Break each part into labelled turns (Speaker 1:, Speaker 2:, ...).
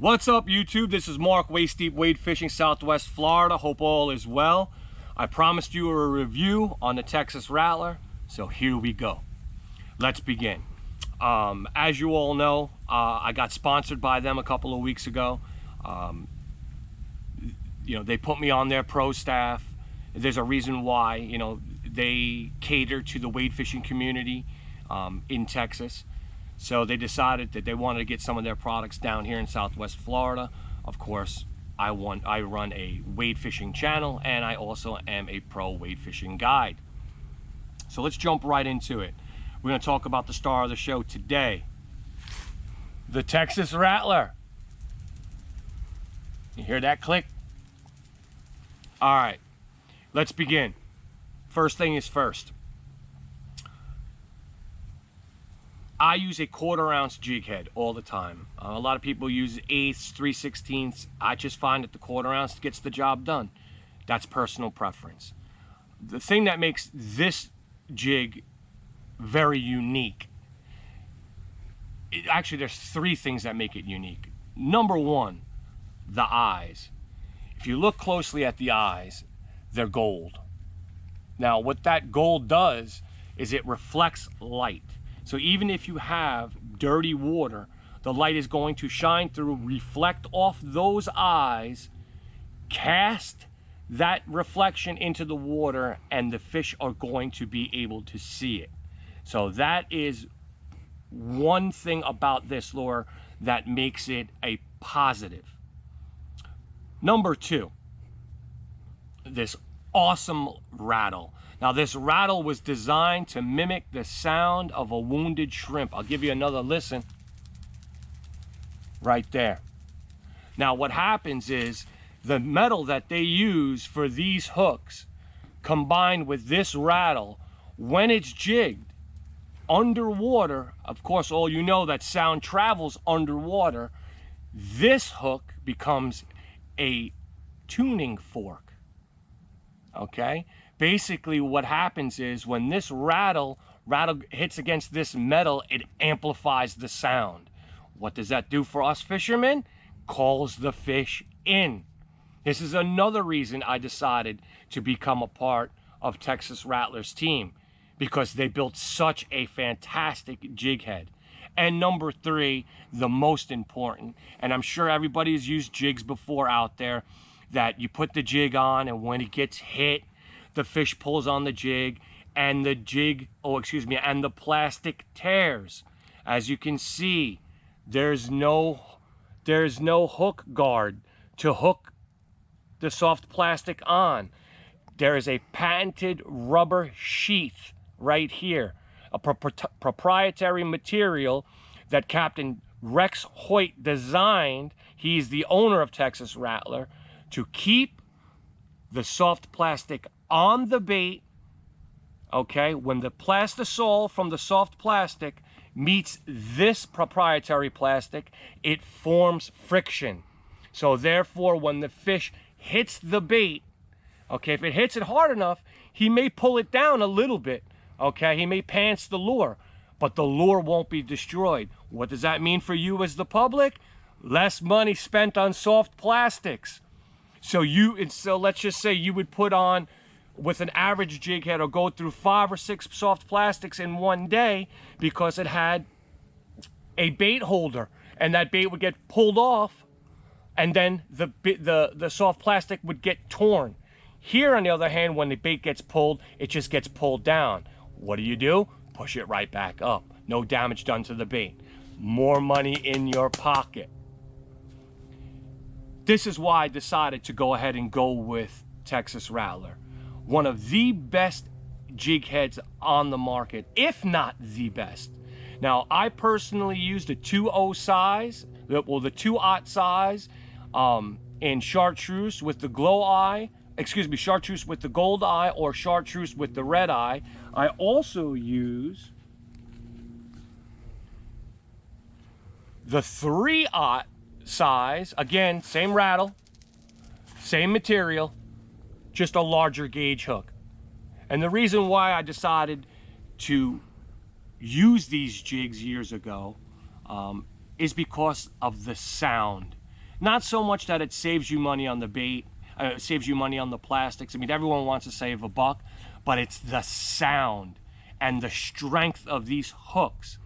Speaker 1: What's up, YouTube? This is Mark, Waist Deep Wade Fishing, Southwest Florida. Hope all is well. I promised you a review on the Texas Rattler, so here we go. Let's begin. As you all know, I got sponsored by them a couple of weeks ago. They put me on their pro staff. There's a reason why. They cater to the wade fishing community in Texas. So they decided that they wanted to get some of their products down here in Southwest Florida. Of course, I run a wade fishing channel, and I also am a pro wade fishing guide. So let's jump right into it. We're going to talk about the star of the show today, the Texas Rattler. You hear that click? All right, let's begin. First thing is first. I use a 1/4 ounce jig head all the time. A lot of people use 1/8, 3/16. I just find that the 1/4 ounce gets the job done. That's personal preference. The thing that makes this jig very unique, actually there's 3 things that make it unique. Number 1, the eyes. If you look closely at the eyes, they're gold. Now what that gold does is it reflects light. So even if you have dirty water, the light is going to shine through, reflect off those eyes, cast that reflection into the water, and the fish are going to be able to see it. So that is one thing about this lure that makes it a positive. Number 2, this awesome rattle. Now this rattle was designed to mimic the sound of a wounded shrimp. I'll give you another listen right there. Now what happens is the metal that they use for these hooks combined with this rattle, when it's jigged underwater, of course all you know that sound travels underwater, this hook becomes a tuning fork. Okay? Basically what happens is when this rattle hits against this metal, it amplifies the sound. What does that do for us fishermen? Calls the fish in. This is another reason I decided to become a part of Texas Rattler's team, because they built such a fantastic jig head. And number 3, the most important, and I'm sure everybody has used jigs before out there, that you put the jig on and when it gets hit, the fish pulls on the jig and the and the plastic tears. As you can see, there's no hook guard to hook the soft plastic on. There is a patented rubber sheath right here, a proprietary material that Captain Rex Hoyt designed. He's the owner of Texas Rattler, to keep the soft plastic on the bait. Okay, when the plastisol from the soft plastic meets this proprietary plastic, it forms friction. So therefore, when the fish hits the bait, okay, if it hits it hard enough, he may pull it down a little bit. Okay, he may pants the lure, but the lure won't be destroyed. What does that mean for you as the public? Less money spent on soft plastics. So let's just say you would put on, with an average jig head, or go through 5 or 6 soft plastics in one day because it had a bait holder, and that bait would get pulled off, and then the soft plastic would get torn. Here, on the other hand, when the bait gets pulled, it just gets pulled down. What do? Push it right back up. No damage done to the bait. More money in your pocket. This is why I decided to go ahead and go with Texas Rattler. One of the best jig heads on the market, if not the best. Now, I personally used a 2.0 size, the 2/0 size, in chartreuse with the glow eye, chartreuse with the gold eye, or chartreuse with the red eye. I also use the 3/0 size, again, same rattle, same material, just a larger gauge hook. And the reason why I decided to use these jigs years ago is because of the sound. Not so much that it saves you money on the bait, saves you money on the plastics. I mean, everyone wants to save a buck, but it's the sound and the strength of these hooks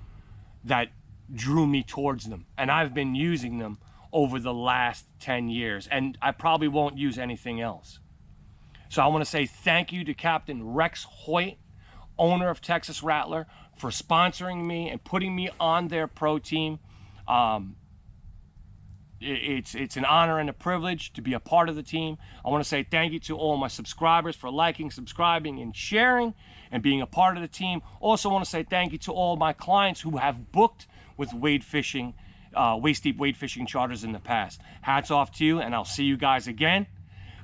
Speaker 1: that drew me towards them. And I've been using them over the last 10 years, and I probably won't use anything else. So I want to say thank you to Captain Rex Hoyt, owner of Texas Rattler, for sponsoring me and putting me on their pro team. It's an honor and a privilege to be a part of the team. I want to say thank you to all my subscribers for liking, subscribing, and sharing and being a part of the team. Also want to say thank you to all my clients who have booked with wade fishing, waist deep wade fishing charters in the past. Hats off to you, and I'll see you guys again.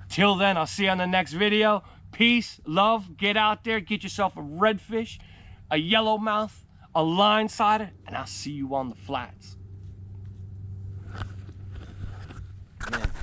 Speaker 1: Till then, I'll see you on the next video. Peace, love, get out there, get yourself a redfish, a yellowmouth, a line-sider, and I'll see you on the flats.